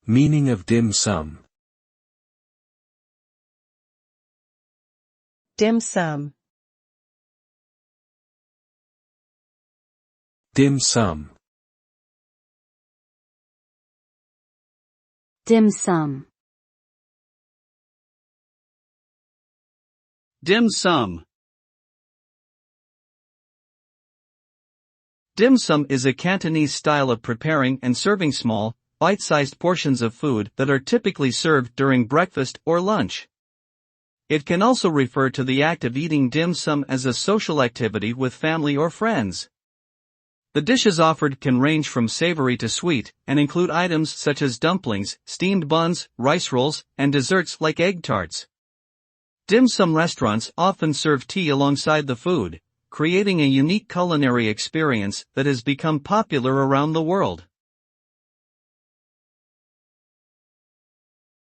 Meaning of dim sum. Dim sum. Dim sum. Dim sum. Dim sum. Dim sum is a Cantonese style of preparing and serving small, bite-sized portions of food that are typically served during breakfast or lunch. It can also refer to the act of eating dim sum as a social activity with family or friends. The dishes offered can range from savory to sweet, and include items such as dumplings, steamed buns, rice rolls, and desserts like egg tarts. Dim sum restaurants often serve tea alongside the food, creating a unique culinary experience that has become popular around the world.